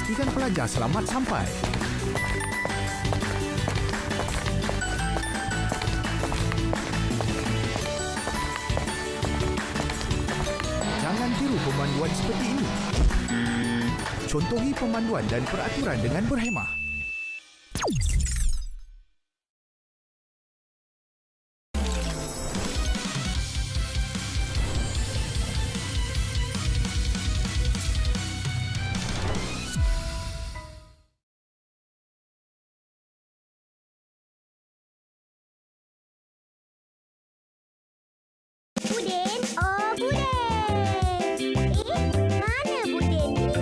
pastikan pelajar selamat sampai. Jangan tiru pemanduan seperti ini. Contohi pemanduan dan peraturan dengan berhemah. Buden, oh Buden. Mana Buden ni?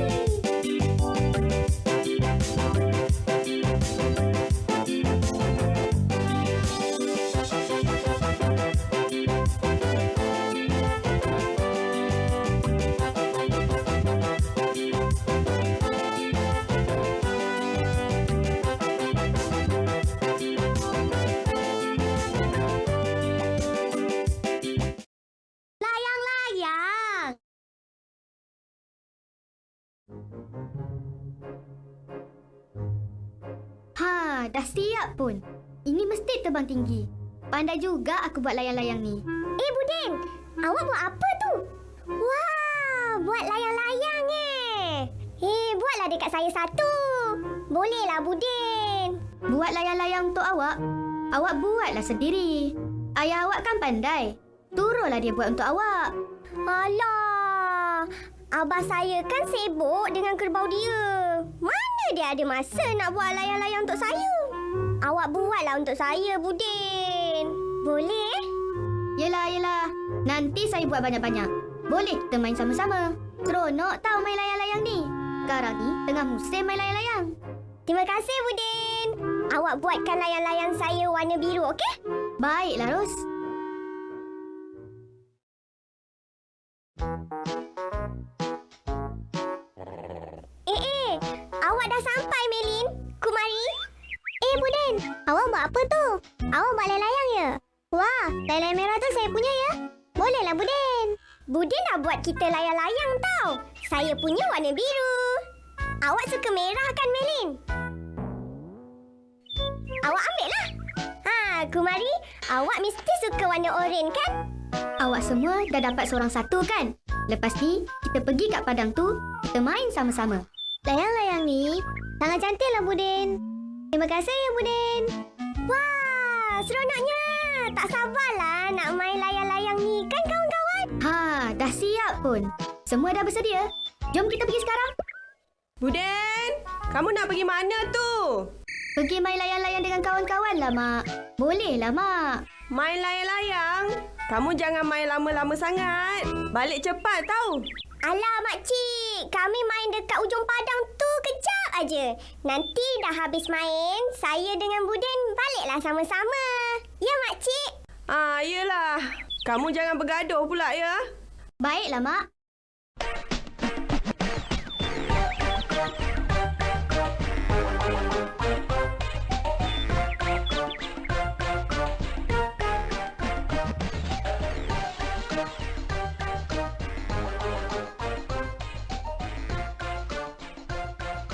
Layang-layang. Dah siap pun. Ini mesti terbang tinggi. Pandai juga aku buat layang-layang ni. Buden, awak buat apa tu? Wah, buat layang-layang buatlah dekat saya satu. Bolehlah Buden. Buat layang-layang untuk awak? Awak buatlah sendiri. Ayah awak kan pandai. Turunlah dia buat untuk awak. Alah, abah saya kan sibuk dengan kerbau dia. Mana dia ada masa nak buat layang-layang untuk saya? Awak buatlah untuk saya, Buden. Boleh? Yelah. Nanti saya buat banyak-banyak. Boleh kita main sama-sama. Seronok tahu main layang-layang ni. Sekarang ni tengah musim main layang-layang. Terima kasih, Buden. Awak buatkan layang-layang saya warna biru, okey? Baiklah, Ros. Awak dah sampai, Melin. Kumari. Buden, awak buat apa tu? Awak buat layang-layang ya? Wah, layang-layang merah tu saya punya ya? Bolehlah, Buden. Buden dah buat kita layang-layang tau. Saya punya warna biru. Awak suka merah kan, Melin? Awak ambil lah. Kumari, awak mesti suka warna oranye kan? Awak semua dah dapat seorang satu kan? Lepas ni, kita pergi kat padang tu, kita main sama-sama. Layang-layang ni sangat cantiklah, Buden. Terima kasih ya, Buden. Wah, seronoknya. Tak sabarlah nak main layang-layang ni kan, kawan-kawan? Dah siap pun. Semua dah bersedia. Jom kita pergi sekarang. Buden, kamu nak pergi mana tu? Pergi main layang-layang dengan kawan-kawan lah, Mak. Bolehlah, Mak. Main layang-layang? Kamu jangan main lama-lama sangat. Balik cepat tau. Alah, makcik. Kami main dekat ujung padang tu kejap aja. Nanti dah habis main, saya dengan Buden baliklah sama-sama. Ya, makcik? Yelah. Kamu jangan bergaduh pula ya. Baiklah, Mak.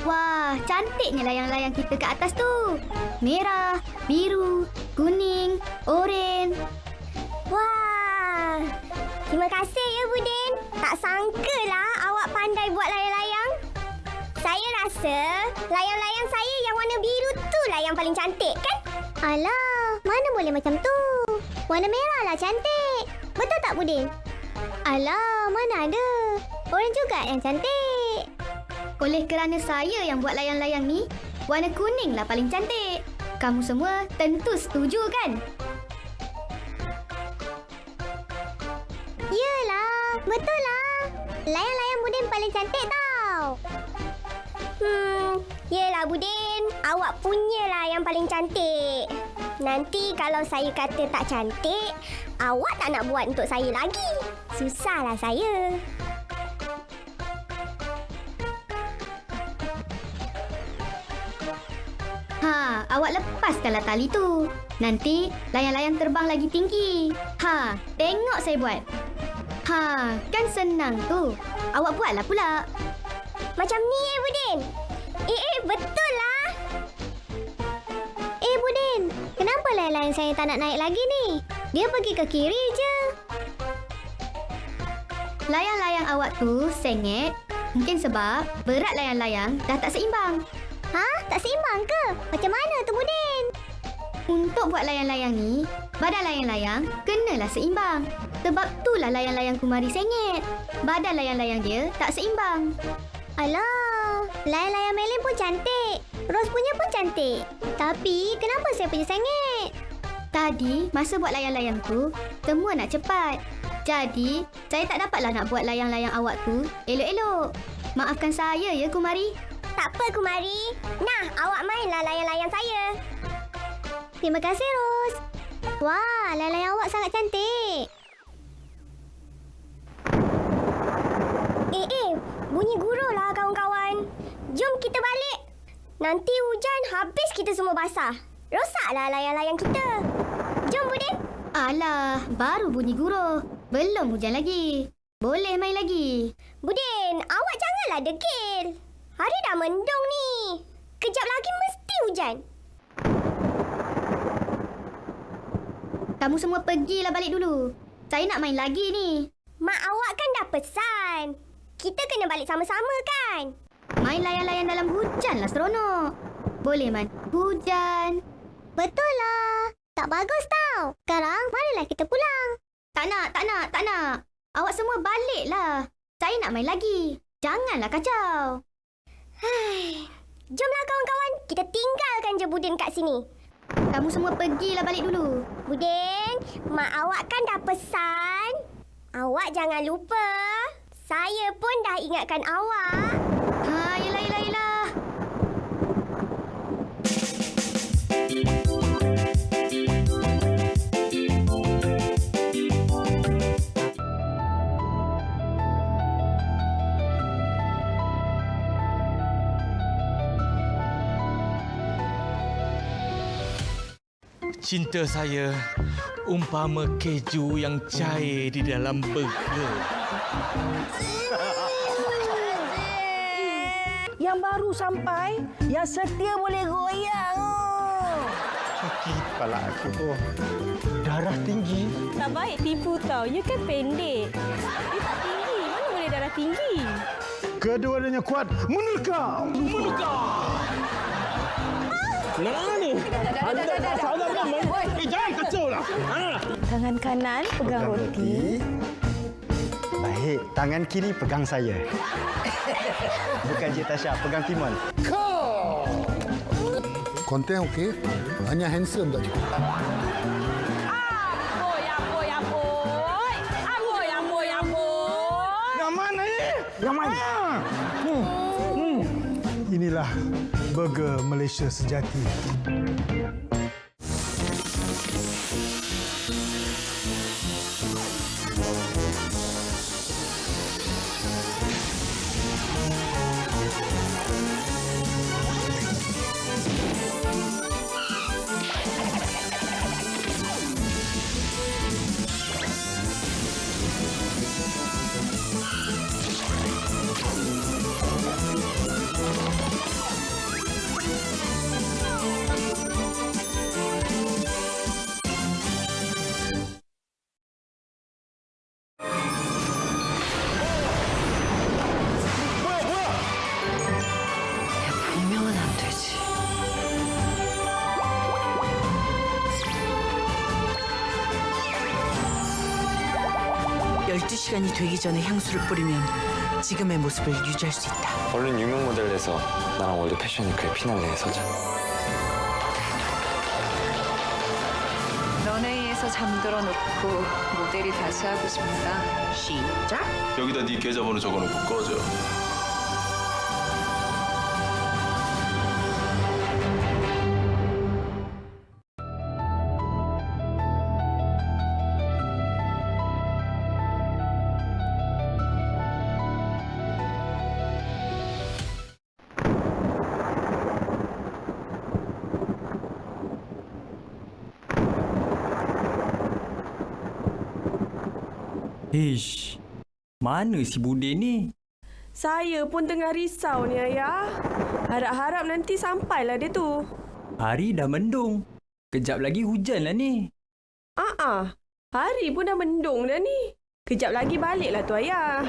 Wah, cantiknya layang-layang kita ke atas tu. Merah, biru, kuning, oranye. Wah, terima kasih ya, Buden. Tak sangkalah awak pandai buat layang-layang. Saya rasa layang-layang saya yang warna biru tu lah yang paling cantik, kan? Alah, mana boleh macam tu. Warna merah lah cantik. Betul tak, Buden? Alah, mana ada. Orang juga yang cantik. Oleh kerana saya yang buat layang-layang ni, warna kuning lah paling cantik. Kamu semua tentu setuju kan? Yelah, betul lah. Layang-layang Buden paling cantik tau. Yelah Buden, awak punyalah yang paling cantik. Nanti kalau saya kata tak cantik, awak tak nak buat untuk saya lagi. Susahlah saya. Awak lepaskanlah tali tu. Nanti layang-layang terbang lagi tinggi. Tengok saya buat. Kan senang tu. Awak buatlah pula. Macam ni Buden. dan saya tak nak naik lagi ni. Dia pergi ke kiri je. Layang-layang awak tu sengit. Mungkin sebab berat layang-layang dah tak seimbang. Ha? Tak seimbang ke? Macam mana tu, Budin? Untuk buat layang-layang ni, badan layang-layang kenalah seimbang. Sebab itulah layang-layang Kumari sengit. Badan layang-layang dia tak seimbang. Alah, layang-layang Melin pun cantik. Rose punya pun cantik. Tapi kenapa saya punya sengit? Tadi, masa buat layang-layang tu, semua nak cepat. Jadi, saya tak dapatlah nak buat layang-layang awak tu elok-elok. Maafkan saya ya, Kumari. Tak apa, Kumari. Nah, awak mainlah layang-layang saya. Terima kasih, Rose. Wah, layang-layang awak sangat cantik. Bunyi guru lah kawan-kawan. Jom kita balik. Nanti hujan habis kita semua basah. Rosaklah layang-layang kita. Jom, Budin. Alah, baru bunyi guru. Belum hujan lagi. Boleh main lagi. Budin, awak janganlah degil. Hari dah mendung ni. Kejap lagi mesti hujan. Kamu semua pergilah balik dulu. Saya nak main lagi ni. Mak awak kan dah pesan. Kita kena balik sama-sama kan? Main layang-layang dalam hujan lah seronok. Boleh, Man. Hujan. Betul lah. Tak bagus tau. Sekarang, marilah kita pulang. Tak nak. Awak semua baliklah. Saya nak main lagi. Janganlah kacau. Jomlah kawan-kawan. Kita tinggalkan je Budin kat sini. Kamu semua pergilah balik dulu. Budin, mak awak kan dah pesan. Awak jangan lupa. Saya pun dah ingatkan awak. Yelah. Cinta saya umpama keju yang cair di dalam burger. Yang baru sampai, yang setia boleh goyang. Sakit kepala aku tu. Darah tinggi. Tak baik tipu tau. You kan pendek. Dia tak tinggi. Mana boleh darah tinggi? Kedua-duanya kuat menerkam. Nak ni? Jangan kacau lah. Tangan kanan pegang roti. Baik, tangan kiri pegang saya. Bukan Cik Tasha, pegang timun. Konten okey, hanya handsome tak cukup. Yang mana ni? Yang mana? Inilah burger Malaysia sejati. 보면 안 되지. (12시간이) 되기 전에 향수를 뿌리면 지금의 모습을 유지할 수 있다. 얼른 유명 모델 돼서 나랑 월드 패션위크의 피날레에 서자. 런웨이에서 잠들어 놓고 모델이 다시 하고 싶다. 시작. 여기다 네 계좌번호 적어놓고 꺼져. Ish, mana si Budin ni? Saya pun tengah risau ni, Ayah. Harap-harap nanti sampailah dia tu. Hari dah mendung. Kejap lagi hujan lah ni. Hari pun dah mendung dah ni. Kejap lagi baliklah tu ayah.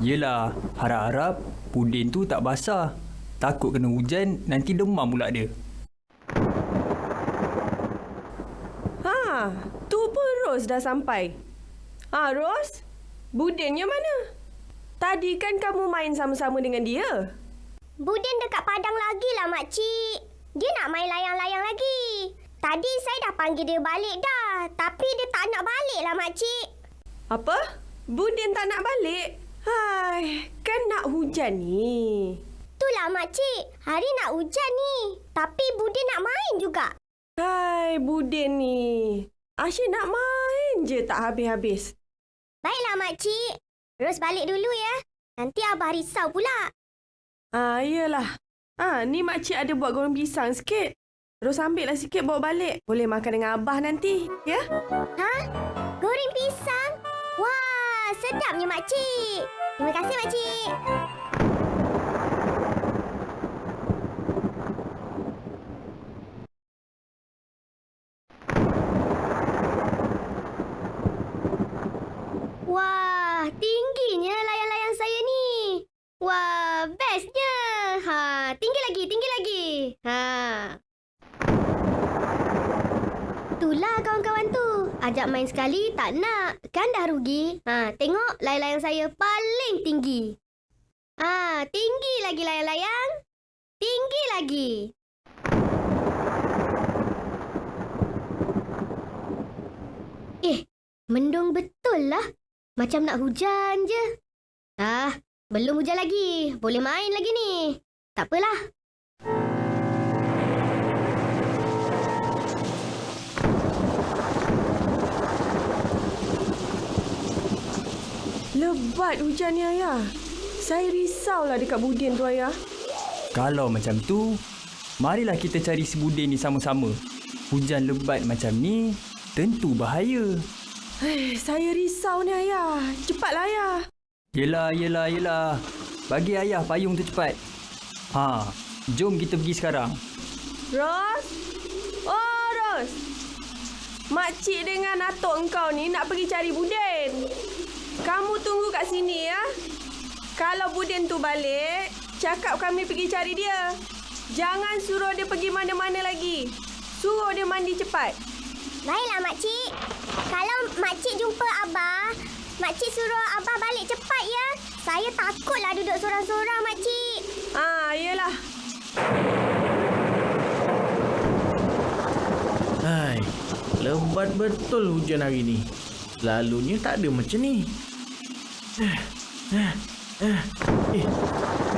Yelah. Harap-harap pudin tu tak basah. Takut kena hujan, nanti demam pula dia. Tu pun Ros dah sampai. Ros? Budinnya mana? Tadi kan kamu main sama-sama dengan dia. Budin dekat padang lagi lah, makcik. Dia nak main layang-layang lagi. Tadi saya dah panggil dia balik dah. Tapi dia tak nak balik lah, makcik. Apa? Budin tak nak balik? Hai, kan nak hujan ni. Itulah, makcik. Hari nak hujan ni. Tapi Budin nak main juga. Hai, Budin ni. Asyik nak main je tak habis-habis. Baiklah, makcik. Ros balik dulu ya. Nanti Abah risau pula. Yelah. Ni makcik ada buat goreng pisang sikit. Ros ambil lah sikit bawa balik. Boleh makan dengan Abah nanti, ya? Goreng pisang? Wah, sedapnya makcik. Terima kasih, makcik. Wah, tingginya layang-layang saya ni. Wah, bestnya. Tinggi lagi, tinggi lagi. Itulah kawan-kawan tu. Ajak main sekali tak nak. Kan dah rugi. Tengok layang-layang saya paling tinggi. Tinggi lagi layang-layang. Tinggi lagi. Mendung betul lah. Macam nak hujan je. Belum hujan lagi. Boleh main lagi ni. Tak apalah. Lebat hujan ni, ayah. Saya risaulah dekat Budin tu, ayah. Kalau macam tu, marilah kita cari si Budin ni sama-sama. Hujan lebat macam ni, tentu bahaya. Saya risau ni, ayah. Cepatlah, ayah. Yelah. Bagi ayah payung tu cepat. Jom kita pergi sekarang. Ros? Oh, Ros. Makcik dengan atuk engkau ni nak pergi cari Budin. Kamu tunggu kat sini, ya. Kalau Budin tu balik, cakap kami pergi cari dia. Jangan suruh dia pergi mana-mana lagi. Suruh dia mandi cepat. Baiklah, makcik. Kalau makcik jumpa Abah, makcik suruh Abah balik cepat, ya. Saya takutlah duduk sorang-sorang, makcik. Yelah. Hai, lebat betul hujan hari ni. Selalunya tak ada macam ni.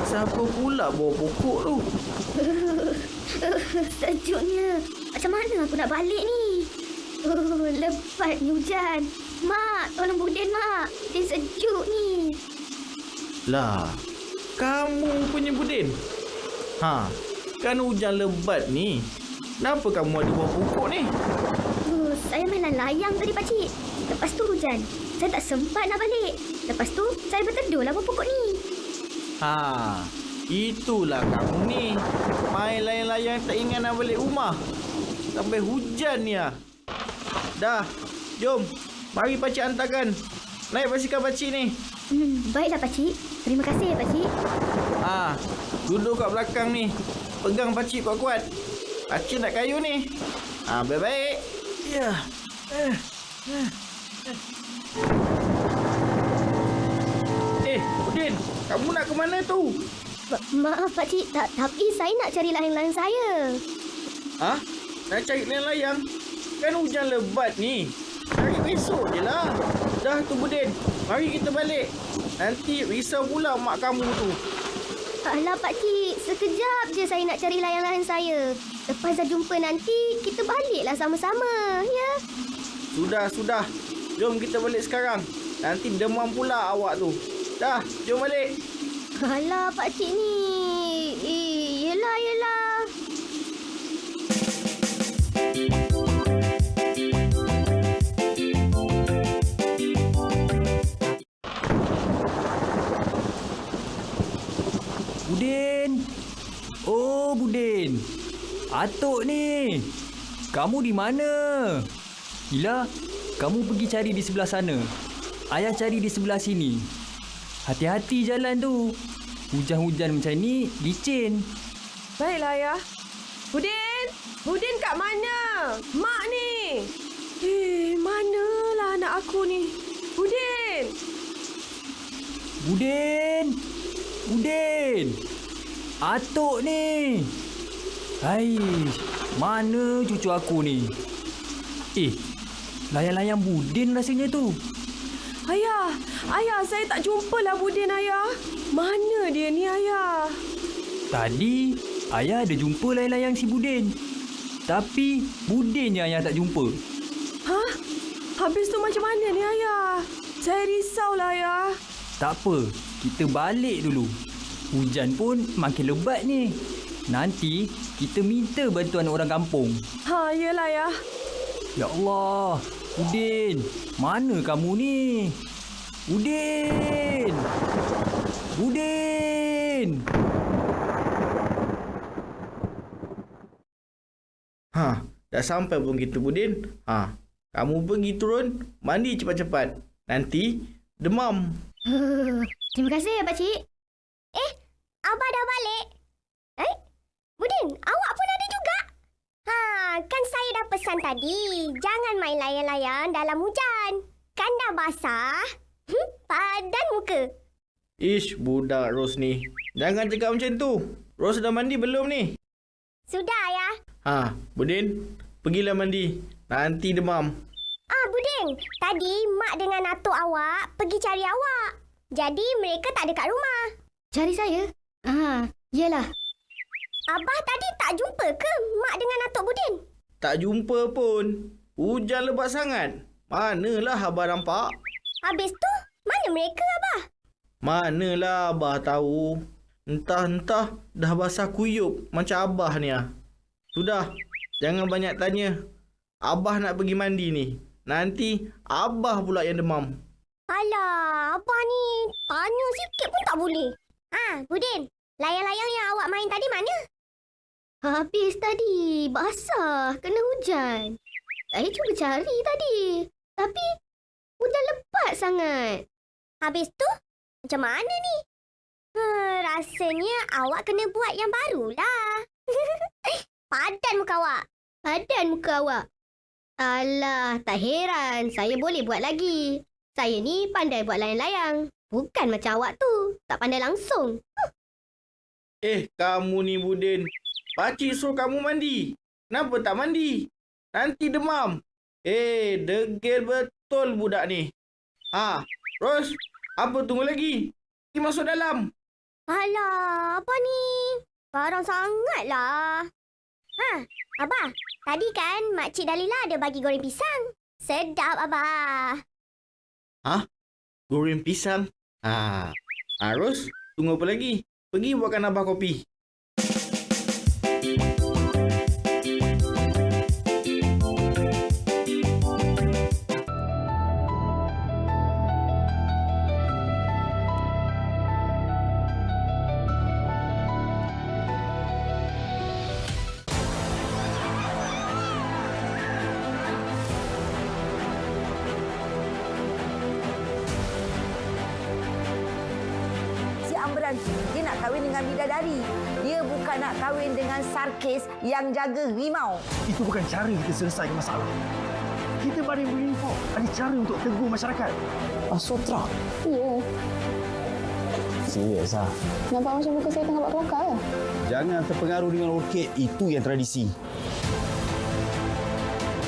Siapa pula bawa pokok tu? Sejuknya. Macam mana aku nak balik ni? Lebatnya hujan. Mak, tolong Budin, Mak. Dia sejuk ni. Lah, kamu punya Budin. Kan hujan lebat ni. Kenapa kamu ada bawa pokok ni? Saya main layang tadi, pakcik. Lepas tu hujan. Saya tak sempat nak balik. Lepas tu, saya berteduhlah bawah pokok ni. Itulah kamu ni. Main layang-layang tak ingat nak balik rumah. Sampai hujan ni lah. Dah, jom. Mari pakcik hantarkan. Naik basikal pakcik ni. Baiklah, pakcik. Terima kasih, pakcik. Duduk kat belakang ni. Pegang pakcik kuat-kuat. Pakcik nak kayu ni. Baik-baik. Ya. Udin, kamu nak ke mana tu? Maaf, pakcik. Tapi saya nak cari layang-layang saya. Nak cari layang-layang? Kan hujan lebat ni. Cari besok je lah. Dah tu Budin. Mari kita balik. Nanti risau pula mak kamu tu. Alah, pakcik. Sekejap je saya nak cari layang-layang saya. Lepas dah jumpa nanti, kita baliklah sama-sama, ya? Sudah. Jom kita balik sekarang. Nanti demam pula awak tu. Dah, jom balik. Alah, pakcik ni. Yelah. Budin. Oh, Budin. Atuk ni. kamu di mana? Ila, kamu pergi cari di sebelah sana. Ayah cari di sebelah sini. Hati-hati jalan tu. Hujan-hujan macam ni, licin. Baiklah, Ayah. Budin! Budin kat mana? Mak ni! Manalah anak aku ni? Budin! Budin! Budin! Atuk ni! Haish, mana cucu aku ni? Layang-layang Budin rasanya tu. Ayah! Ayah, saya tak jumpalah Budin, Ayah. Mana dia ni, Ayah? Tadi, ayah ada jumpa layang-layang si Budin. Tapi, Budin yang ayah tak jumpa. Hah? Habis tu macam mana ni, Ayah? Saya risaulah, Ayah. Tak apa, kita balik dulu. Hujan pun makin lebat ni. Nanti, kita minta bantuan orang kampung. Yelah, Ayah. Ya Allah, Udin, mana kamu ni? Udin! Udin! Dah sampai pun kita, Budin. Kamu pergi turun, mandi cepat-cepat. Nanti demam. Terima kasih ya, pakcik. Abah dah balik. Budin, awak pun ada juga? Kan saya dah pesan tadi. Jangan main layang-layang dalam hujan. Kan dah basah. Padan muka. Ish, budak Ros ni. Jangan cakap macam tu. Ros dah mandi belum ni? Sudah, Ayah. Budin, pergilah mandi. Nanti demam. Budin, tadi mak dengan atuk awak pergi cari awak. Jadi mereka tak ada kat rumah. Cari saya? Yelah. Abah tadi tak jumpa ke mak dengan atuk Budin? Tak jumpa pun. Hujan lebat sangat. Manalah abah nampak? Habis tu, mana mereka, Abah? Manalah abah tahu. Entah-entah dah basah kuyup macam abah ni. Sudah, jangan banyak tanya. Abah nak pergi mandi ni. Nanti abah pula yang demam. Alah, Abah ni tanya sikit pun tak boleh. Budin, layang-layang yang awak main tadi mana? Habis tadi, basah, kena hujan. Saya cuba cari tadi. Tapi, hujan lebat sangat. Habis tu, macam mana ni? Rasanya awak kena buat yang barulah. Padan muka awak. Padan muka awak. Alah, tak heran. Saya boleh buat lagi. Saya ni pandai buat layang-layang. Bukan macam awak tu. Tak pandai langsung. Kamu ni, Budin. Pakcik suruh kamu mandi. Kenapa tak mandi? Nanti demam. Degil betul budak ni. Ros, apa tunggu lagi? Pergi masuk dalam. Alah, apa ni? Barang sangatlah. Abah, tadi kan Makcik Dalila ada bagi goreng pisang. Sedap, Abah. Goreng pisang? Ros, tunggu apa lagi? Pergi buatkan abah kopi. Dia nak kahwin dengan bidadari. Dia bukan nak kahwin dengan Sarkis yang jaga rimau. Itu bukan cara kita selesaikan masalah. Kita mari berinfo. Ada cara untuk tegur masyarakat. Sotra? Ya. Serius lah. Nampak macam muka saya tengah buat kelakar lah. Jangan terpengaruh dengan orkid. Itu yang tradisi.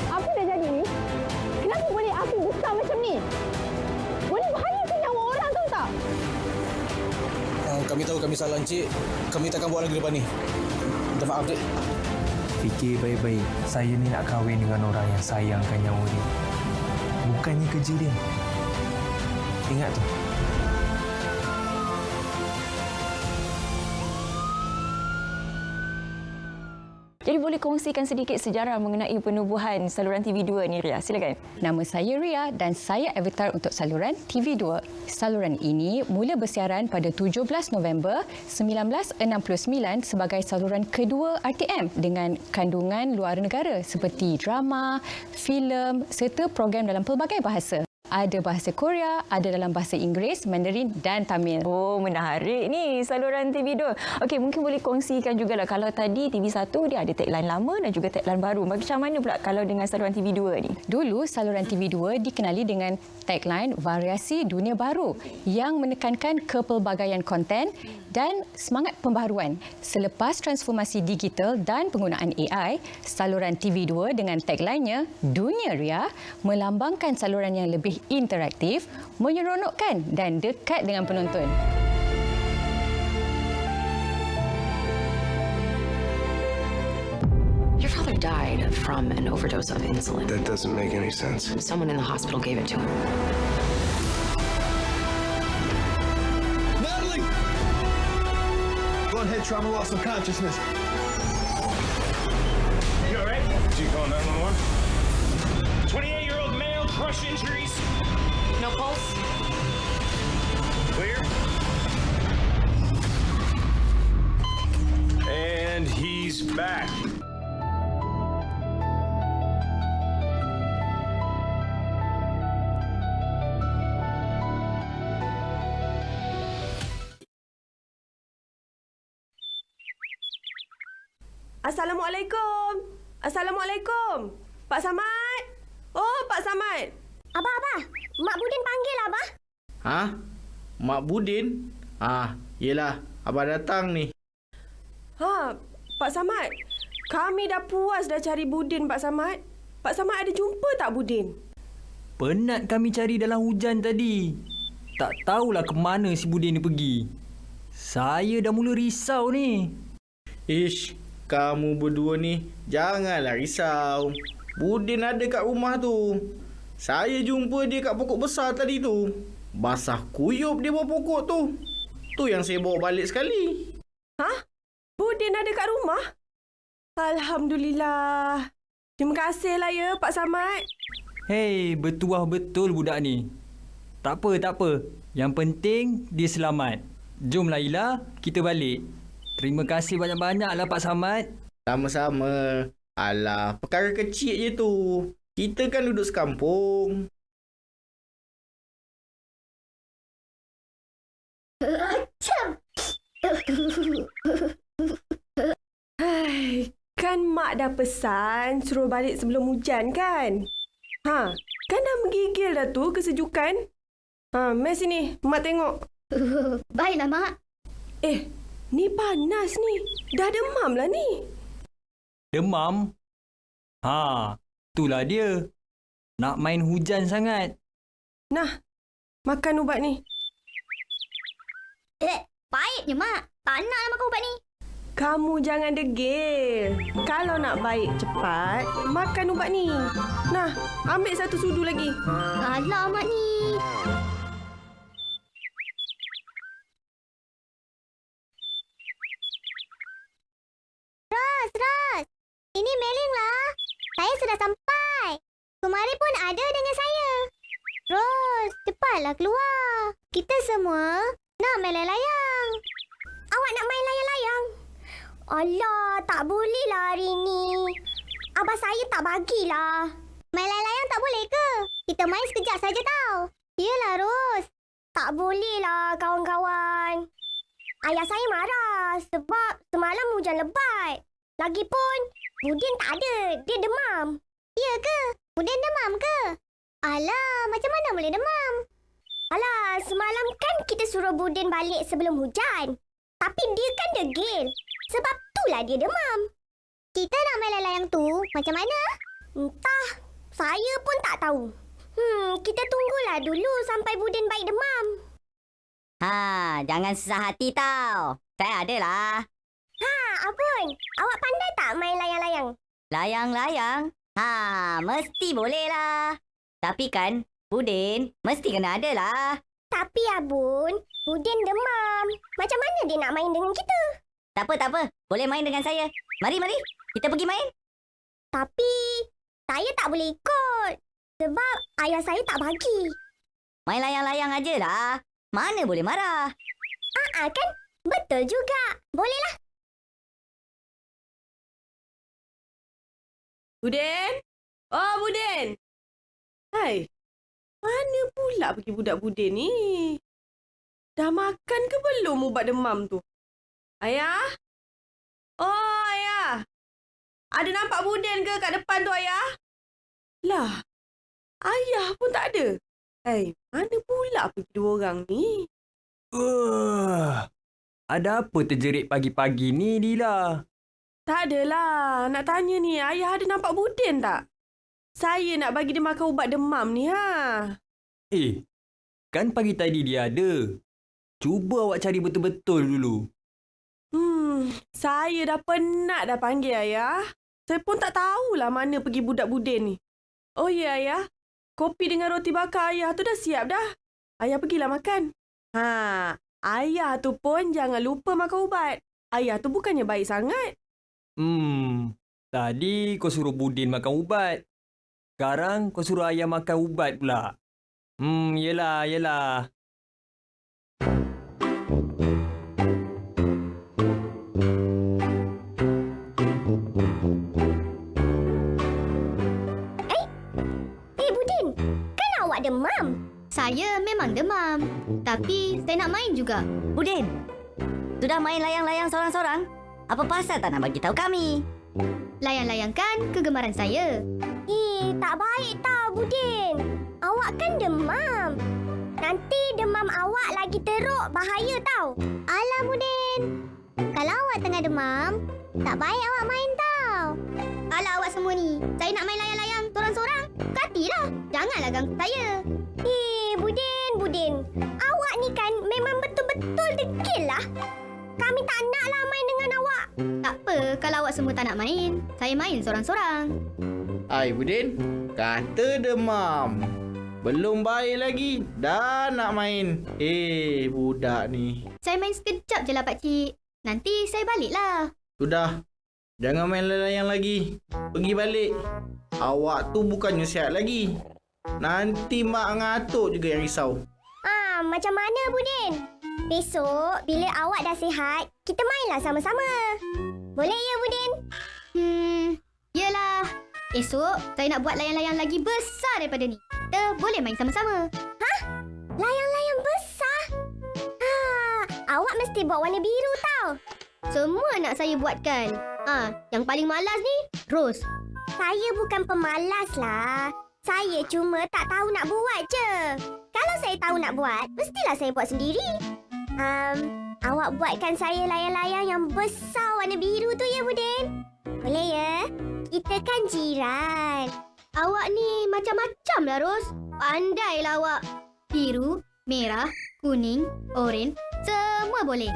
Apa dah jadi ni? Kenapa boleh api besar macam ni? Boleh bahayakan nyawa orang, tahu tak? Kami tahu kami salah, Encik. Kami takkan buat lagi depan ni. Minta maaf, Dek. Fikir baik-baik. Saya ni nak kahwin dengan orang yang sayangkan nyawa dia. Bukannya kerja dia. Ingat tu. Jadi boleh kongsikan sedikit sejarah mengenai penubuhan saluran TV2 ni, Ria? Silakan. Nama saya Ria dan saya avatar untuk saluran TV2. Saluran ini mula bersiaran pada 17 November 1969 sebagai saluran kedua RTM dengan kandungan luar negara seperti drama, filem serta program dalam pelbagai bahasa. Ada bahasa Korea, ada dalam bahasa Inggeris, Mandarin dan Tamil. Oh, menarik ni saluran TV2. Okey, mungkin boleh kongsikan jugalah kalau tadi TV1 dia ada tagline lama dan juga tagline baru. Macam mana pula kalau dengan saluran TV2 ni? Dulu saluran TV2 dikenali dengan tagline variasi dunia baru yang menekankan kepelbagaian konten dan semangat pembaharuan. Selepas transformasi digital dan penggunaan AI, saluran TV2 dengan tagline-nya Dunia Ria melambangkan saluran yang lebih interaktif, menyeronokkan dan dekat dengan penonton. Your father died from an overdose of insulin. That doesn't make any sense. Someone in the hospital gave it to him. Natalie! Blood head trauma, loss of consciousness. You all right? Did you call 911? 28-year-old male, crush injuries. No pulse? Clear. And he's back. Assalamualaikum. Assalamualaikum. Pak Samad. Oh, Pak Samad. Abah. Mak Budin panggil, Abah. Ha? Mak Budin? Yelah. Abah datang ni. Ha, Pak Samad. Kami dah puas dah cari Budin, Pak Samad. Pak Samad ada jumpa tak Budin? Penat kami cari dalam hujan tadi. Tak tahulah ke mana si Budin ni pergi. Saya dah mula risau ni. Ish, kamu berdua ni janganlah risau. Budin ada kat rumah tu. Saya jumpa dia kat pokok besar tadi tu. Basah kuyup dia bawah pokok tu. Tu yang saya bawa balik sekali. Ha? Budin ada kat rumah? Alhamdulillah. Terima kasihlah ya Pak Samad. Hei, bertuah betul budak ni. Tak apa. Yang penting dia selamat. Jomlah Ila, kita balik. Terima kasih banyak-banyaklah Pak Samad. Sama-sama. Alah, perkara kecil je tu. Kita kan duduk sekampung. Kan Mak dah pesan suruh balik sebelum hujan kan? Ha, kan dah menggigil dah tu kesejukan. Ha, mari sini, Mak tengok. Baiklah, Mak. Ni panas ni. Dah demam lah ni. Demam? Ha, itulah dia. Nak main hujan sangat. Nah, makan ubat ni. Pahitnya, Mak. Tak naklah makan ubat ni. Kamu jangan degil. Kalau nak baik cepat, makan ubat ni. Nah, ambil satu sudu lagi. Alah, Mak ni. Ros. Ini Melin lah. Saya sudah sampai. Kemarin pun ada dengan saya. Ros, cepatlah keluar. Kita semua nak main layang-layang. Awak nak main layang-layang? Alah, tak boleh lah hari ni. Abah saya tak bagilah. Main layang-layang tak boleh ke? Kita main sekejap saja tau. Yelah, Ros. Tak boleh lah, kawan-kawan. Ayah saya marah sebab semalam hujan lebat. Lagipun, Budin tak ada. Dia demam. Ya ke? Budin demam ke? Alah, macam mana boleh demam? Alah, semalam kan kita suruh Budin balik sebelum hujan. Tapi dia kan degil. Sebab itulah dia demam. Kita nak main layang tu macam mana? Entah. Saya pun tak tahu. Kita tunggulah dulu sampai Budin baik demam. Jangan susah hati tau. Saya ada lah. Apun, awak pandai tak main layang-layang? Layang-layang? Mesti boleh lah. Tapi kan, Budin mesti kena ada lah. Tapi Abun, Budin demam. Macam mana dia nak main dengan kita? Tak apa. Boleh main dengan saya. Mari. Kita pergi main. Tapi saya tak boleh ikut. Sebab ayah saya tak bagi. Main layang-layang aje lah. Mana boleh marah. Kan? Betul juga. Bolehlah. Buden? Oh, Buden. Hai. Mana pula pergi budak Buden ni? Dah makan ke belum ubat demam tu? Ayah? Oh, Ayah. Ada nampak Buden ke kat depan tu, Ayah? Lah, Ayah pun tak ada. Hai, mana pula pergi dua orang ni? Ada apa terjerit pagi-pagi ni, Lila? Tak adalah. Nak tanya ni, Ayah ada nampak Buden tak? Saya nak bagi dia makan ubat demam ni, ha. Kan pagi tadi dia ada. Cuba awak cari betul-betul dulu. Saya dah penat dah panggil Ayah. Saya pun tak tahulah mana pergi budak Buden ni. Oh ya, Ayah. Kopi dengan roti bakar Ayah tu dah siap dah. Ayah pergilah makan. Ayah tu pun jangan lupa makan ubat. Ayah tu bukannya baik sangat. Tadi kau suruh Budin makan ubat. Sekarang kau suruh ayah makan ubat pula. Yelah. Budin, kan awak demam? Saya memang demam. Tapi saya nak main juga. Budin, sudah main layang-layang sorang-sorang? Apa pasal tak nak bagi tahu kami? Layang-layang kan kegemaran saya. Tak baik tau, Budin. Awak kan demam. Nanti demam awak lagi teruk, bahaya tau. Alah, Budin. Kalau awak tengah demam, tak baik awak main tau. Alah awak semua ni, saya nak main layang-layang sorang-sorang. Katilah, janganlah ganggu saya. Budin. Awak ni kan memang betul-betul degil lah. Kami tak naklah main dengan awak. Tak apa, kalau awak semua tak nak main, saya main sorang-sorang. Hai Budin, kata demam. Belum baik lagi, dah nak main. Budak ni. Saya main sekejap je lah pakcik. Nanti saya baliklah. Sudah, jangan main layang lagi. Pergi balik. Awak tu bukannya sihat lagi. Nanti mak ngatuk juga yang risau. Macam mana Budin? Besok, bila awak dah sihat, kita mainlah sama-sama. Boleh ya, Budin? Yelah. Esok, saya nak buat layang-layang lagi besar daripada ni. Kita boleh main sama-sama. Layang-layang besar? Awak mesti buat warna biru tau. Semua nak saya buatkan. Yang paling malas ni, Ros. Saya bukan pemalas lah. Saya cuma tak tahu nak buat je. Kalau saya tahu nak buat, mestilah saya buat sendiri. Awak buatkan saya layang-layang yang besar warna biru tu ya, Budin? Boleh ya? Kita kan jiran. Awak ni macam-macam lah, Ros. Pandailah awak. Biru, merah, kuning, oren, semua boleh.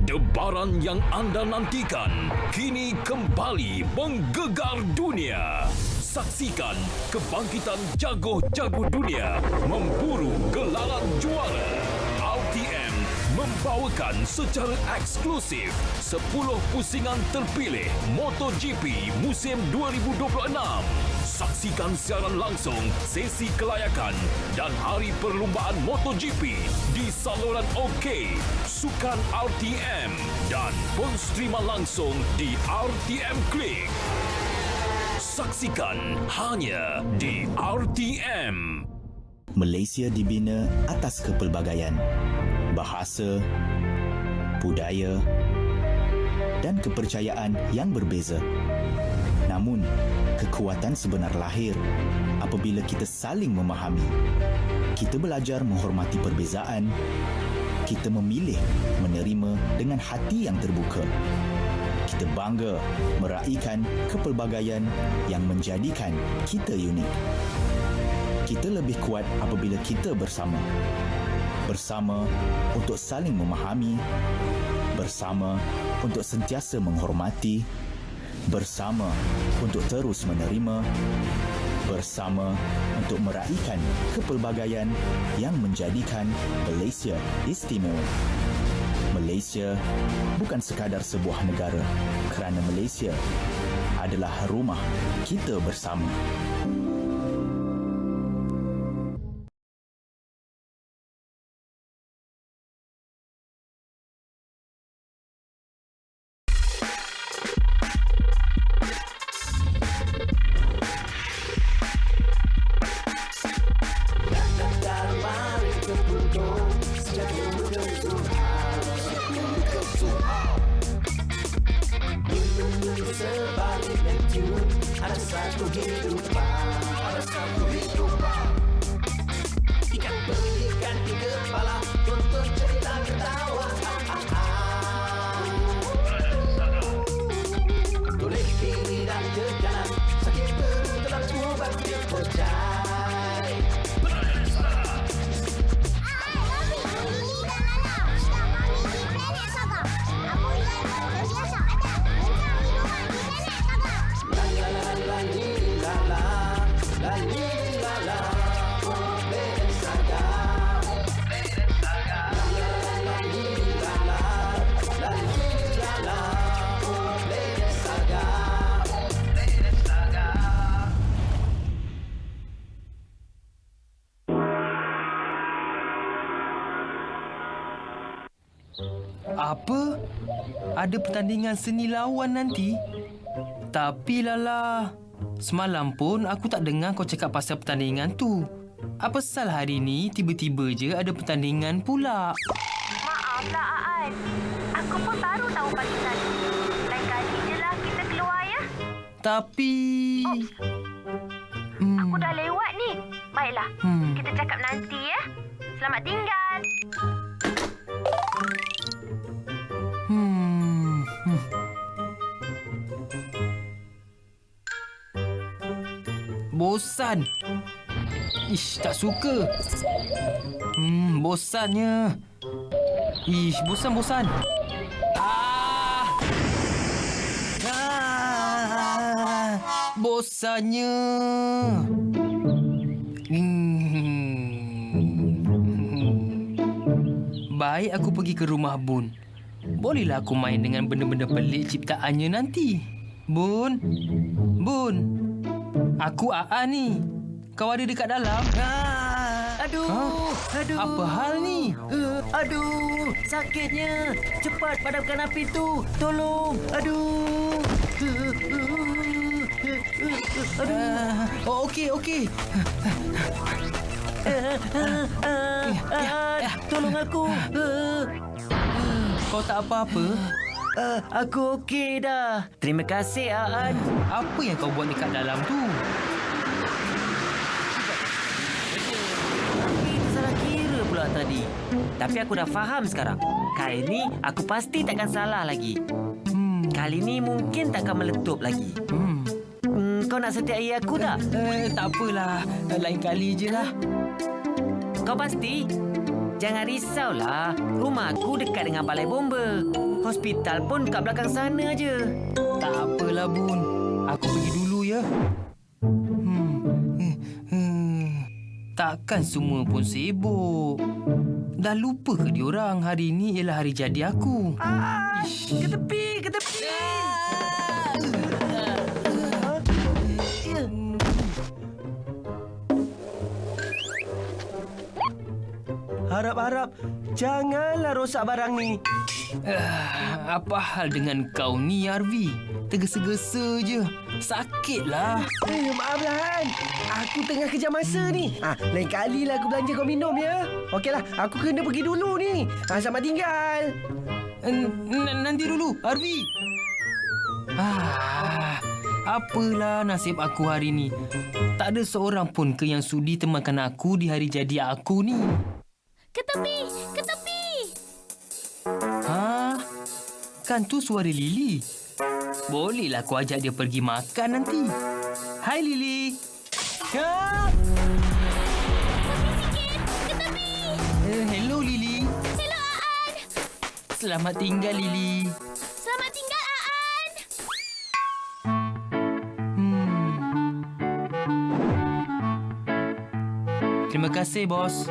Debaran yang anda nantikan kini kembali menggegar dunia. Saksikan kebangkitan jago-jago dunia memburu gelaran juara. RTM membawakan secara eksklusif 10 pusingan terpilih MotoGP musim 2026. Saksikan siaran langsung sesi kelayakan dan hari perlumbaan MotoGP di saluran OK, Sukan RTM dan pun streaman langsung di RTM Klik. Saksikan hanya di RTM. Malaysia dibina atas kepelbagaian, bahasa, budaya dan kepercayaan yang berbeza. Namun, kekuatan sebenar lahir apabila kita saling memahami. Kita belajar menghormati perbezaan. Kita memilih menerima dengan hati yang terbuka. Kita bangga meraihkan kepelbagaian yang menjadikan kita unik. Kita lebih kuat apabila kita bersama. Bersama untuk saling memahami. Bersama untuk sentiasa menghormati. Bersama untuk terus menerima. Bersama untuk meraihkan kepelbagaian yang menjadikan Malaysia istimewa. Malaysia bukan sekadar sebuah negara, kerana Malaysia adalah rumah kita bersama. Apa? Ada pertandingan seni lawan nanti? Tapi Lala, semalam pun aku tak dengar kau cakap pasal pertandingan tu. Apa sal hari ni tiba-tiba je ada pertandingan pula? Maaflah Aan. Aku pun baru tahu pagi tadi. Lain kali je lah kita keluar ya. Tapi... Aku dah lewat ni. Baiklah, kita cakap nanti ya. Selamat tinggal. Bosan. Ish, tak suka. Bosannya. Ish, bosan. Bosannya. Baik aku pergi ke rumah Bun. Bolehlah aku main dengan benda-benda pelik ciptaannya nanti. Bun. Aku Aan ni. Kau ada dekat dalam? Aduh. Apa hal ni? Aduh, sakitnya. Cepat padamkan api tu. Tolong. Aduh. Okey. Tolong aku. Kau tak apa-apa? Aku okey dah. Terima kasih, Aan. Apa yang kau buat dekat dalam tu? Itu salah kira pula tadi. Tapi aku dah faham sekarang. Kali ni aku pasti takkan salah lagi. Kali ni mungkin takkan meletup lagi. Kau nak setiap air aku tak? Tak apalah. Lain kali je lah. Kau pasti? Jangan risaulah. Rumah aku dekat dengan balai bomba. Hospital pun kat belakang sana je. Tak apalah, Bun. Aku pergi dulu ya. Takkan semua pun sibuk. Dah lupa ke diorang hari ni ialah hari jadi aku? Ke tepi, ke tepi. Harap-harap janganlah rosak barang ni. Apa hal dengan kau ni, Arvi? Tergesa-gesa je. Sakitlah. Maaflah, Han. Aku tengah kejar masa ni. Lain kali lah aku belanja kau minum, ya? Okeylah, aku kena pergi dulu ni. Selamat tinggal. Nanti dulu, Arvi. Apalah nasib aku hari ni. Tak ada seorang pun ke yang sudi temankan aku di hari jadi aku ni. Ke tepi! Ke tepi! Kan tu suara Lily. Bolehlah aku ajak dia pergi makan nanti. Hai Lily. Hello Lily. Hello Aan. Selamat tinggal Lily. Selamat tinggal Aan. Terima kasih bos.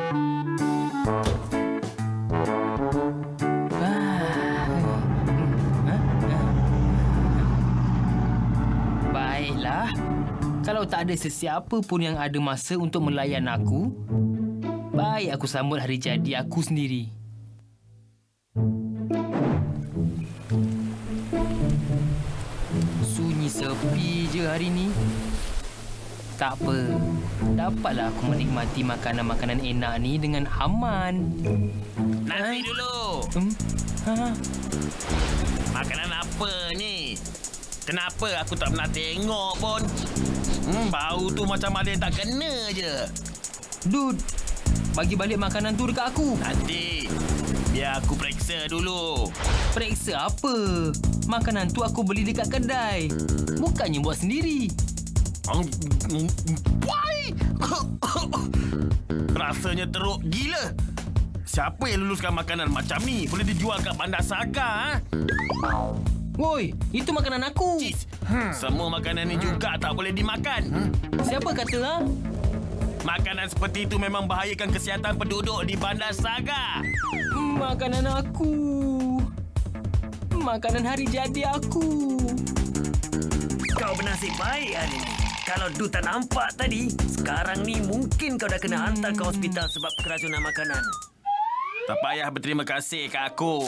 Baiklah. Kalau tak ada sesiapa pun yang ada masa untuk melayan aku, baik aku sambut hari jadi aku sendiri. Sunyi sepi je hari ni. Tak apa. Dapatlah aku menikmati makanan-makanan enak ni dengan aman. Nanti dulu. Makanan apa ni? Kenapa aku tak pernah tengok pun? Bau tu macam ada yang tak kena je. Dude, bagi balik makanan tu dekat aku. Nanti, biar aku periksa dulu. Periksa apa? Makanan tu aku beli dekat kedai. Bukannya buat sendiri. Why? Rasanya teruk gila. Siapa yang luluskan makanan macam ni? Boleh dijual kat Bandar Saga, Woi, itu makanan aku. Semua makanan ni juga tak boleh dimakan. Siapa kata, Makanan seperti itu memang bahayakan kesihatan penduduk di Bandar Saga. Makanan aku. Makanan hari jadi aku. Kau bernasib baik hari ni. Kalau Du tak nampak tadi, sekarang ni mungkin kau dah kena hantar ke hospital sebab keracunan makanan. Tak payah berterima kasih kat aku.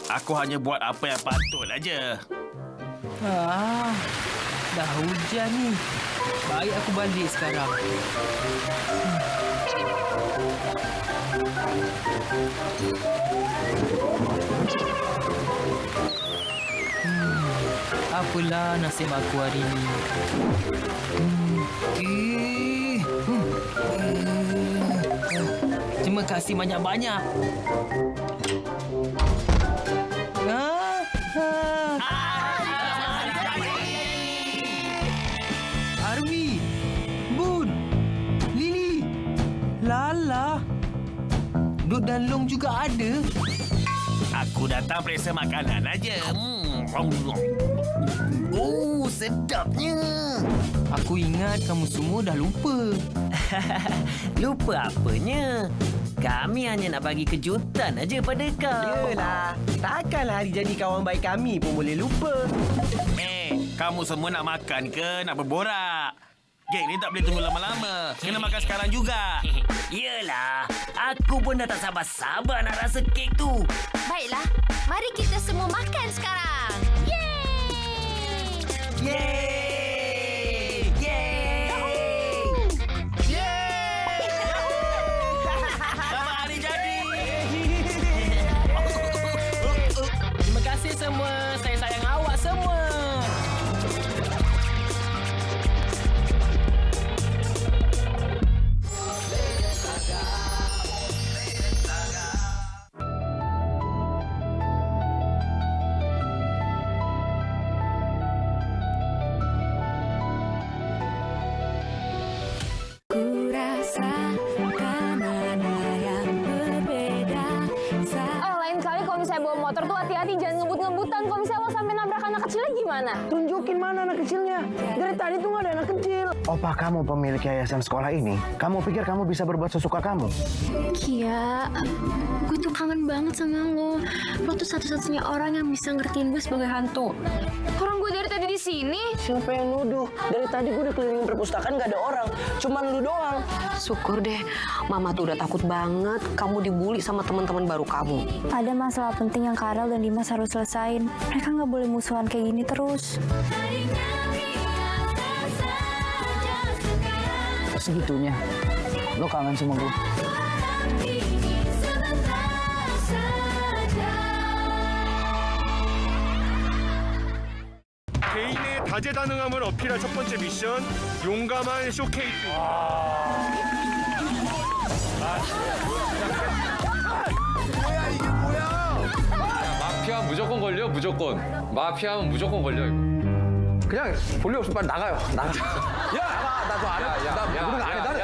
Aku hanya buat apa yang patut aja. Dah hujan ni. Baik aku balik sekarang. Apalah nasib aku hari ni. Terima kasih banyak-banyak. Arvi, Bun, Lily, Lala, Dut dan Long juga ada. Aku datang periksa makanan aja. Oh, sedapnya. Aku ingat kamu semua dah lupa. Lupa apanya? Kami hanya nak bagi kejutan aja pada kau. Yelah, takkanlah hari jadi kawan baik kami pun boleh lupa. Kamu semua nak makan ke nak berborak? Kek ni tak boleh tunggu lama-lama. Kena makan sekarang juga. Yelah, aku pun dah tak sabar-sabar nak rasa kek tu. Baiklah, mari kita semua makan sekarang. Yeay! Yeay! Yeay! Yeay! Selamat hari jadi! Terima kasih semua. Saya sayang awak semua. lagi mana? Tunjukin mana anak kecilnya. Dari tadi tuh nggak ada anak kecil. Opa kamu pemilik yayasan sekolah ini. Kamu pikir kamu bisa berbuat sesuka kamu? Kia, gue tuh kangen banget sama lo. Lo tuh satu-satunya orang yang bisa ngertiin gue sebagai hantu. Orang gue dari tadi di sini. Siapa yang nuduh? Dari tadi gue udah kelilingin perpustakaan nggak ada orang. Cuman lu doang. Syukur deh, Mama tuh udah takut banget kamu dibully sama teman-teman baru kamu. Ada masalah penting yang Karel dan Dimas harus selesain. Mereka nggak boleh musuhan kayak gini terus. Segitunya, lo kangen sama gue. 개인의 다재다능함을 어필할 첫 번째 미션, 용감한 쇼케이스. 뭐야 이게 뭐야? 마피아 무조건 걸려 무조건. 마피아면 무조건 걸려 이거. 그냥 볼일 없으면 빨리 나가요. 나가. 야, 나도 안 해. 나 모르는 거 안 해. 나는.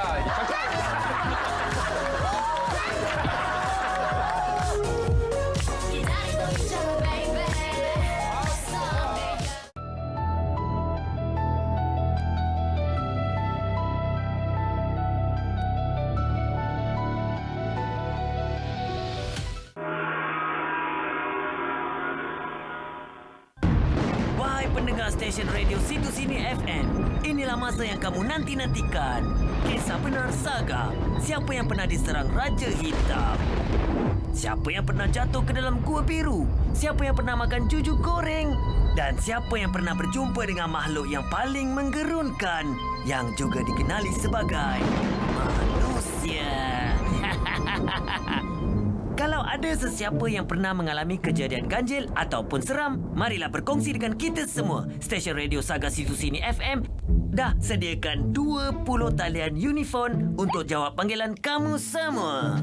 Wahai pendengar stesen radio Situ Sini FM, inilah masa yang kamu nanti-nantikan. Kisah benar saga. Siapa yang pernah diserang Raja Hitam? Siapa yang pernah jatuh ke dalam gua biru? Siapa yang pernah makan juju goreng? Dan siapa yang pernah berjumpa dengan makhluk yang paling menggerunkan, yang juga dikenali sebagai manusia? Kalau ada sesiapa yang pernah mengalami kejadian ganjil ataupun seram, marilah berkongsi dengan kita semua. Stesen radio Saga Situ Sini FM dah sediakan 20 talian unifon untuk jawab panggilan kamu semua.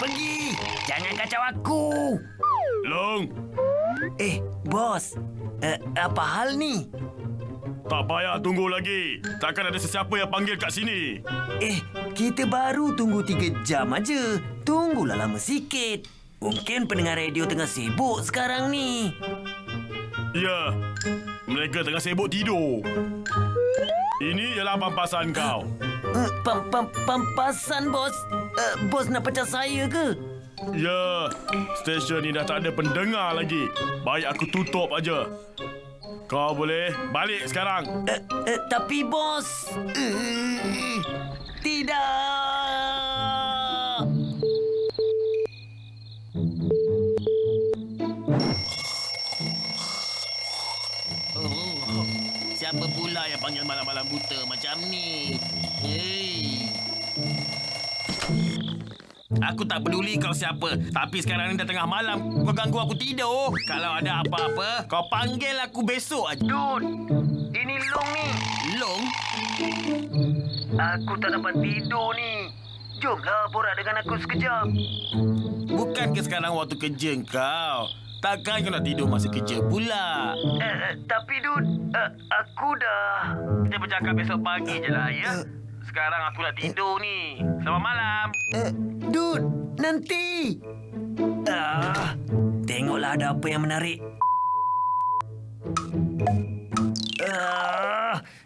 Pergi! Jangan kacau aku! Long! Bos. Apa hal ni? Tak payah tunggu lagi. Takkan ada sesiapa yang panggil kat sini. Kita baru tunggu 3 jam aja. Tunggulah lama sikit. Mungkin pendengar radio tengah sibuk sekarang ni. Ya, mereka tengah sibuk tidur. Ini ialah pampasan kau. Pampasan, bos? Bos nak pecah saya ke? Ya, stesen ni dah tak ada pendengar lagi. Baik aku tutup aja. Kau boleh balik sekarang. Tapi bos... Tidak! Siapa pula yang panggil malam-malam buta macam ni? Aku tak peduli kau siapa. Tapi sekarang ni dah tengah malam. Kau ganggu aku tidur. Kalau ada apa-apa, kau panggil aku besok aja. Dud, ini Long ni. Long? Aku tak dapat tidur ni. Jomlah borak dengan aku sekejap. Bukankah sekarang waktu kerja kau? Takkan kau nak tidur masa kerja pula? Tapi Dud, aku dah... Kita bercakap besok pagi je lah, ya? Sekarang aku nak tidur ni. Selamat malam. Dud, nanti. Tengoklah ada apa yang menarik.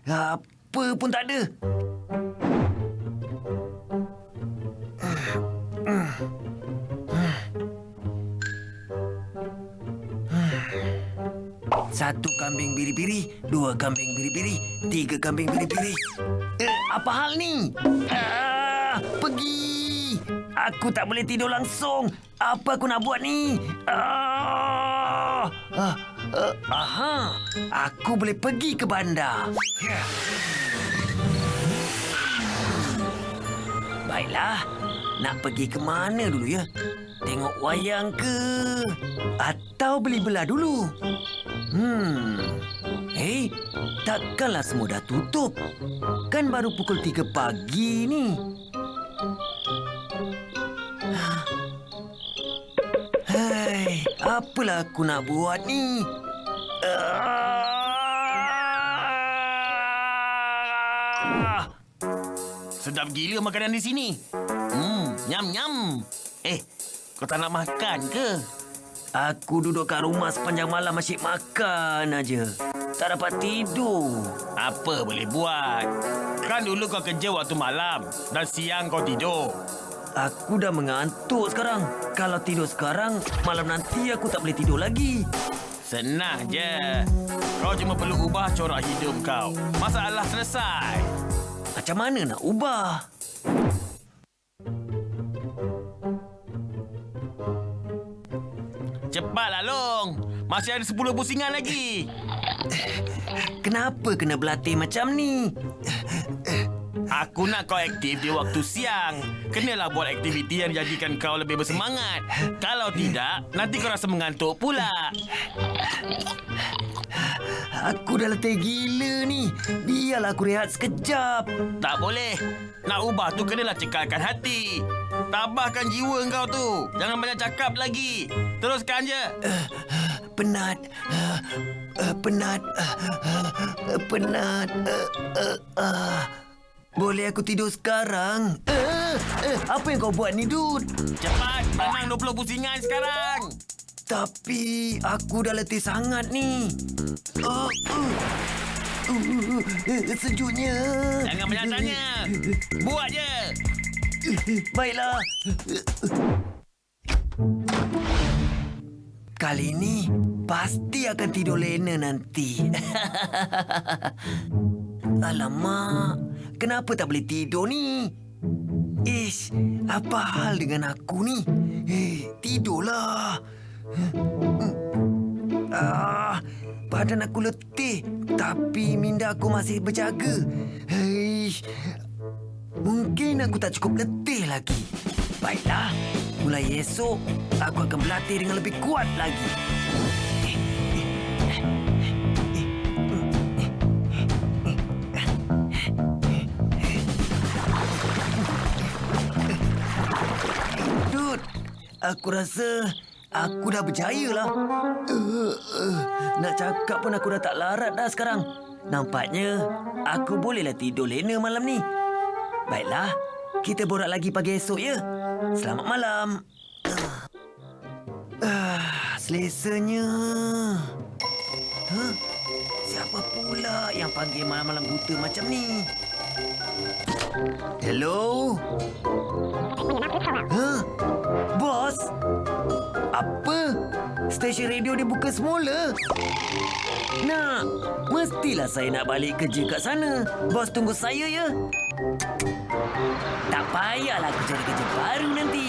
Apa pun tak ada. Satu kambing biri-biri, 2 kambing biri-biri, 3 kambing biri-biri. Apa hal ni? Pergi! Aku tak boleh tidur langsung. Apa aku nak buat ni? Aha! Aku boleh pergi ke bandar. Baiklah. Nak pergi ke mana dulu ya? Tengok wayang ke? Atau beli belah dulu? Takkanlah semua dah tutup. Kan baru pukul 3 pagi ni. Apalah aku nak buat ni? sedap gila makanan di sini. Nyam-nyam. Kau tak nak makan ke? Aku duduk kat rumah sepanjang malam asyik makan aja. Tak dapat tidur. Apa boleh buat? Kan dulu kau kerja waktu malam dan siang kau tidur. Aku dah mengantuk sekarang. Kalau tidur sekarang, malam nanti aku tak boleh tidur lagi. Senang je. Kau cuma perlu ubah corak hidup kau. Masalah selesai. Macam mana nak ubah? Cepatlah, Long. Masih ada 10 pusingan lagi. Kenapa kena berlatih macam ni? Aku nak kau aktif di waktu siang. Kenalah buat aktiviti yang jadikan kau lebih bersemangat. Kalau tidak, nanti kau rasa mengantuk pula. Aku dah letih gila ni. Biarlah aku rehat sekejap. Tak boleh. Nak ubah tu kenalah cekalkan hati. Tabahkan jiwa kau tu. Jangan banyak cakap lagi. Teruskan je. Penat. Boleh aku tidur sekarang? Apa yang kau buat ni, Dud? Cepat, tenang 20 pusingan sekarang. Tapi aku dah letih sangat ni. Sejuknya. Jangan banyak tanya. Buat je. Baiklah. Kali ini pasti akan tidur lena nanti. Alamak, kenapa tak boleh tidur ni? Ish, apa hal dengan aku ni? Tidurlah. Badan aku letih, tapi minda aku masih berjaga. Mungkin aku tak cukup letih lagi. Baiklah, mulai esok aku akan berlatih dengan lebih kuat lagi. Dud, aku rasa aku dah berjaya lah. Nak cakap pun aku dah tak larat dah sekarang. Nampaknya aku bolehlah tidur lena malam ni. Baiklah, kita borak lagi pagi esok ya. Selamat malam. Selesanya. Siapa pula yang panggil malam-malam buta macam ni? Hello? Bos? Apa? Stesen radio dibuka semula? Nak, mestilah saya nak balik kerja kat sana. Bos tunggu saya ya. Tak payahlah aku cari kerja baru nanti.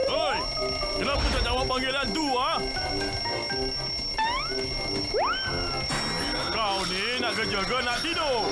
Hei, kenapa tak jawab panggilan tu, ha? Kau ni nak kerja ke nak tidur?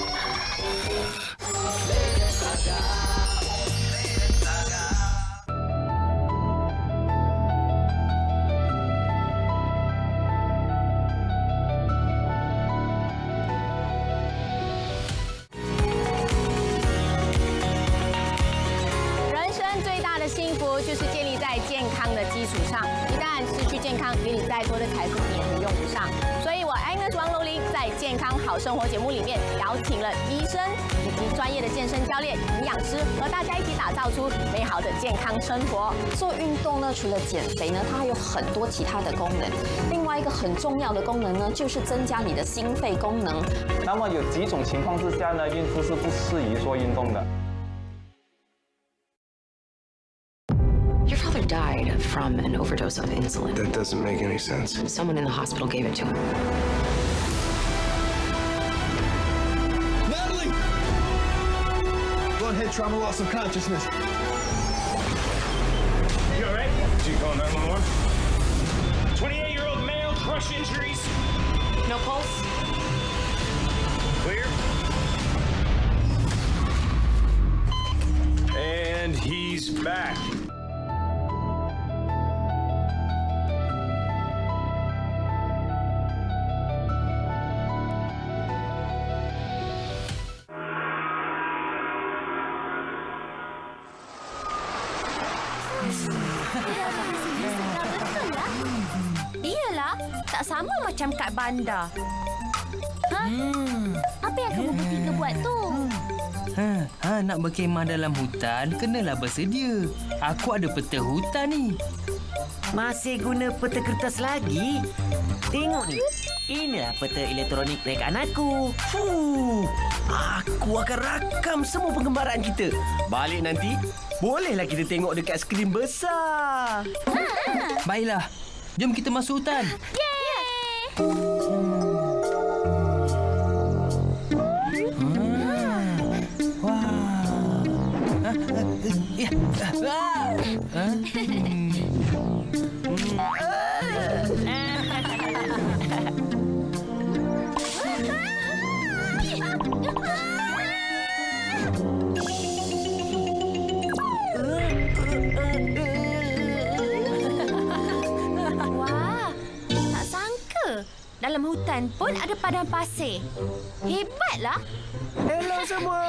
再多的财富你也是用不上。所以我 Agnes 王楼玲在健康好生活节目里面邀请了医生以及专业的健身教练、营养师，和大家一起打造出美好的健康生活。做运动呢，除了减肥呢，它还有很多其他的功能。另外一个很重要的功能呢，就是增加你的心肺功能。那么有几种情况之下呢，孕妇是不适宜做运动的。 Your father died from an overdose of insulin. That doesn't make any sense. Someone in the hospital gave it to him. Natalie! Blood head trauma, loss of consciousness. You all right? Did you call 911? 28-year-old male, crush injuries. No pulse? Clear. And he's back. tak sama macam kat bandar. Apa yang kamu bertiga buat tu? Nak berkemah dalam hutan, kenalah bersedia. Aku ada peta hutan ni. Masih guna peta kertas lagi? Tengok ni. Inilah peta elektronik rekaan aku. Aku akan rakam semua penggembaraan kita. Balik nanti, bolehlah kita tengok dekat skrin besar. Baiklah, jom kita masuk hutan. Wah, tak sangka. Dalam hutan pun ada padang pasir. Hebatlah. Hello semua.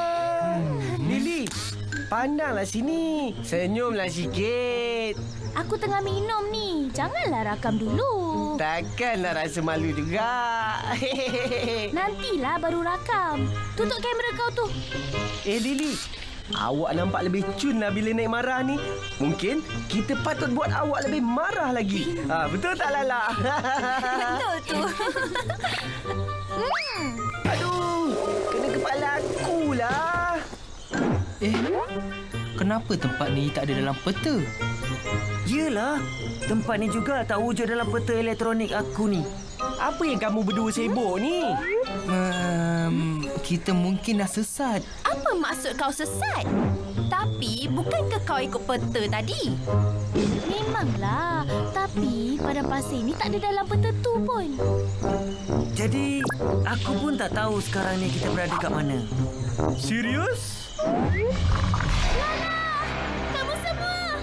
Lily, pandanglah sini. Senyumlah sikit. Aku tengah minum ni. Janganlah rakam dulu. Takkanlah rasa malu juga. Nantilah baru rakam. Tutup kamera kau tu. Lily, awak nampak lebih cun lah bila naik marah ni. Mungkin kita patut buat awak lebih marah lagi. Betul tak, Lala? Betul tu. Aduh, kena kepala aku lah. Kenapa tempat ni tak ada dalam peta? Yelah, tempat ni juga tak wujud dalam peta elektronik aku ni. Apa yang kamu berdua sibuk ni? Kita mungkin dah sesat. Apa maksud kau sesat? Tapi bukankah kau ikut peta tadi? Memanglah. Tapi padang pasir ni tak ada dalam peta tu pun. Jadi, aku pun tak tahu sekarang ni kita berada kat mana. Serius? Lana! Kamu semua!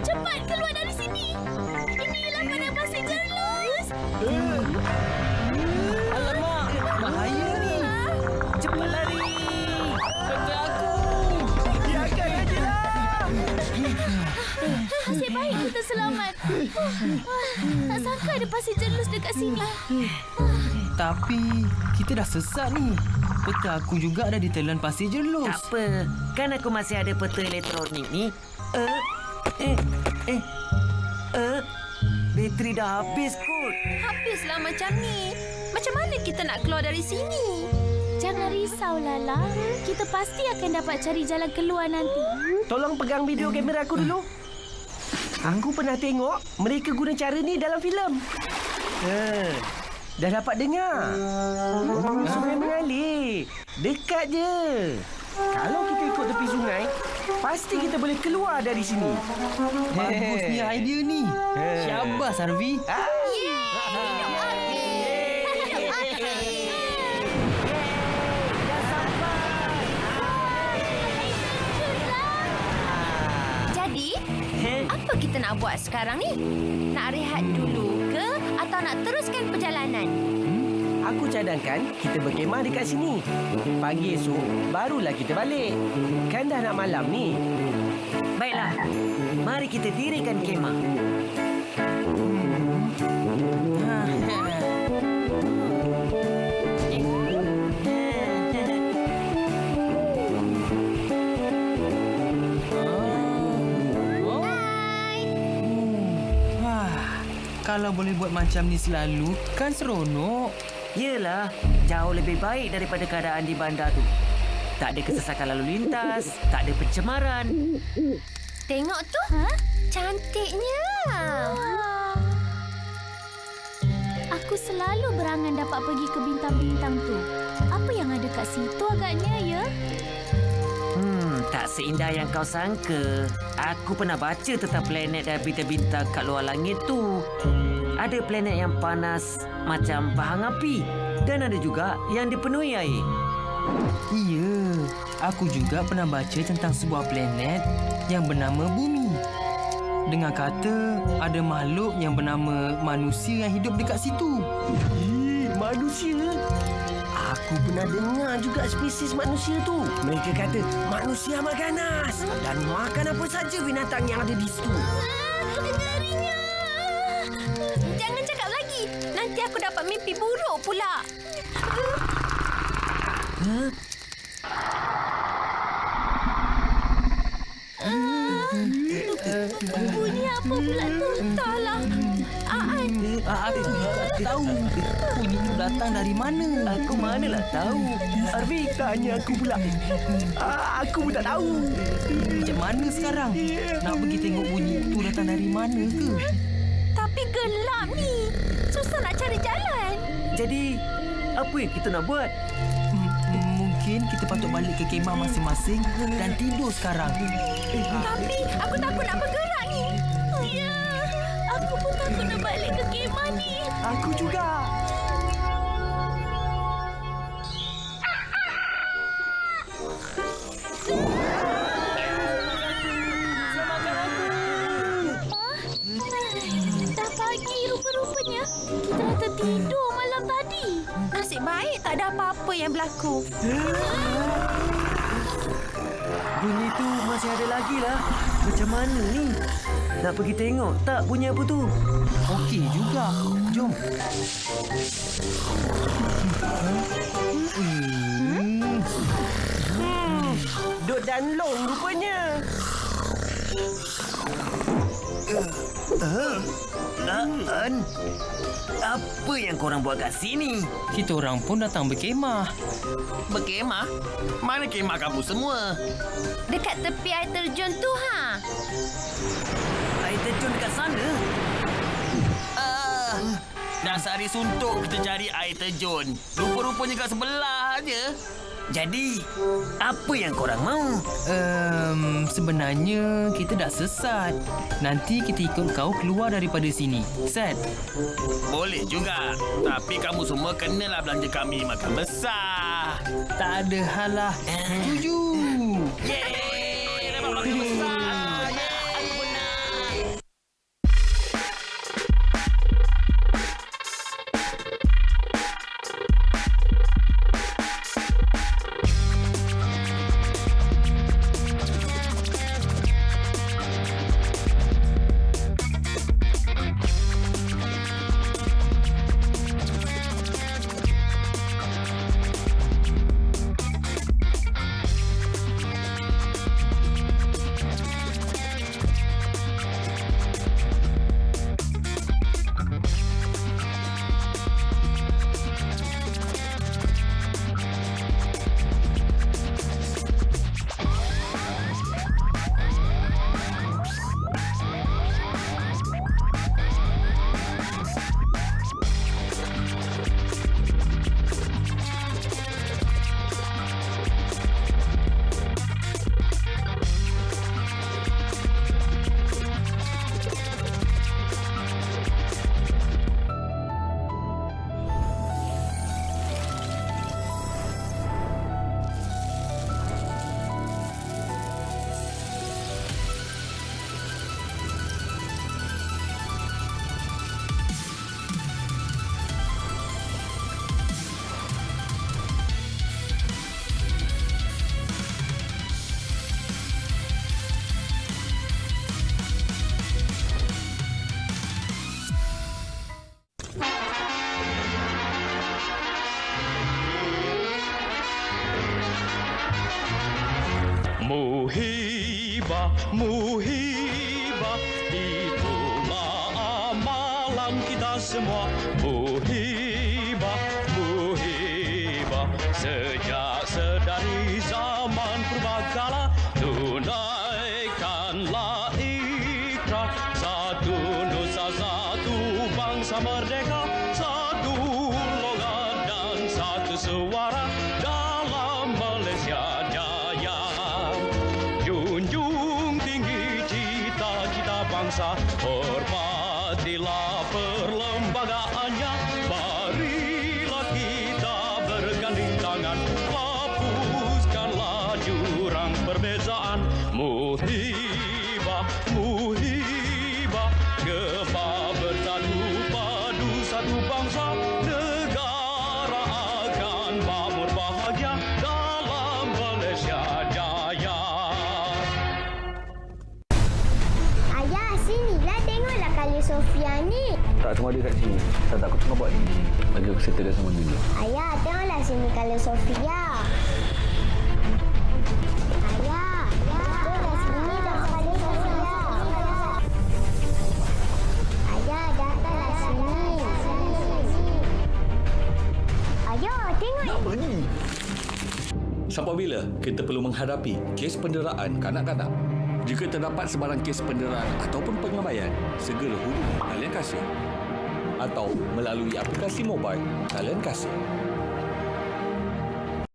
Cepat keluar dari sini! Inilah padang pasir Jerlus! Alamak! Bahaya ni! Cepat lari! Peta aku! Biarkan aje lah! Nasib baik kita selamat. Tak sangka ada pasir Jerlus dekat sini. Tapi kita dah sesat ni. Peta aku juga ada ditelan pasir Jerlus. Tak apa. Kan aku masih ada peta elektronik ni. Bateri dah habis kot. Habislah macam ni. Macam mana kita nak keluar dari sini? Jangan risau, Lala. Kita pasti akan dapat cari jalan keluar nanti. Tolong pegang video kamera aku dulu. Aku pernah tengok mereka guna cara ni dalam filem. Dah dapat dengar? Sungai mengalir. Dekat je. Kalau kita ikut tepi sungai, pasti kita boleh keluar dari sini. Bagusnya idea ni. Syabas, Arvi. Jadi, apa kita nak buat sekarang ni? Nak rehat dulu ke atau nak teruskan perjalanan? Aku cadangkan kita berkemah dekat sini. Pagi esok, barulah kita balik. Kan dah nak malam ni. Baiklah. Mari kita dirikan kemah. Kalau boleh buat macam ni selalu, kan seronok. Yelah, jauh lebih baik daripada keadaan di bandar tu. Tak ada kesesakan lalu lintas, tak ada pencemaran. Tengok tu, cantiknya. Aku selalu berangan dapat pergi ke bintang-bintang tu. Apa yang ada kat situ agaknya, ya? Tak seindah yang kau sangka. Aku pernah baca tentang planet dan bintang-bintang kat luar langit tu. Ada planet yang panas macam bahang api dan ada juga yang dipenuhi air. Ya, aku juga pernah baca tentang sebuah planet yang bernama Bumi. Dengar kata ada makhluk yang bernama manusia yang hidup dekat situ. Manusia? Aku pernah dengar juga spesies manusia tu. Mereka kata manusia amat ganas dan makan apa saja binatang yang ada di situ. Ngerinya. Jangan cakap lagi. Nanti aku dapat mimpi buruk pula. Bunyi apa pula tu? Entahlah. Aan. Aku tak tahu. Bunyi itu datang dari mana? Aku manalah tahu. Arfi, tanya aku pula. Aku pun tak tahu. Macam mana sekarang? Nak pergi tengok bunyi itu datang dari mana ke? Tapi gelap ni. Susah nak cari jalan. Jadi, apa yang kita nak buat? Mungkin kita patut balik ke kemah masing-masing dan tidur sekarang. Tapi aku takut nak bergerak ni. Ya, aku pun takut nak balik ke kemah ni. Aku juga. Dah pagi rupa-rupanya. Kita dah tertidur malam tadi. Nasib baik tak ada apa-apa yang berlaku. Bunyi tu masih ada lagi lah. Macam mana ni? Nak pergi tengok tak bunyi apa tu? Okey juga. Jom. Duk danlong rupanya. Apa yang korang buat kat sini? Kita orang pun datang berkemah. Berkemah? Mana kemah kamu semua? Dekat tepi air terjun tu, ha? Air terjun dekat sana? Dah sehari suntuk kita cari air terjun. Rupa-rupanya kat sebelah aje. Jadi, apa yang korang mau? Sebenarnya kita dah sesat. Nanti kita ikut kau keluar daripada sini. Set? Boleh juga. Tapi kamu semua kenalah belanja kami makan besar. Tak ada hal lah. Setuju. Yeay! Dapat makan besar. Muhibah, Muhibah, itulah amalan kita semua. Muhibah, Muhibah, sejak sedari zaman purbakala, tunaikanlah ikrar. Satu nusa, satu bangsa merdeka, satu logat dan satu suara dalam Malaysia Jaya. Junjung tinggi cita-cita bangsa, hormatilah perlembagaannya. Marilah kita berganding tangan, hapuskanlah jurang perbezaan. Muhibah, Muhibah, gemar bersatu padu satu bangsa. Negara akan makmur bahagia dalam Malaysia Jaya. Ayah, sinilah tengoklah Kali Sofia ni. Tak, tunggu dia kat sini. Saya takut tengah buat ni. Bagi aku settle dia sama dulu. Ayah, tengoklah sini kalau Sofia. Ayah, tengoklah sini kalau Sofia. Ayah, datanglah sini. Ayah, tengok. Nak pergi. Sampai bila kita perlu menghadapi kes penderaan kanak-kanak? Jika terdapat sebarang kes penderaan ataupun pengabaian, segera hubungi talian kasih atau melalui aplikasi mobil talian kasih.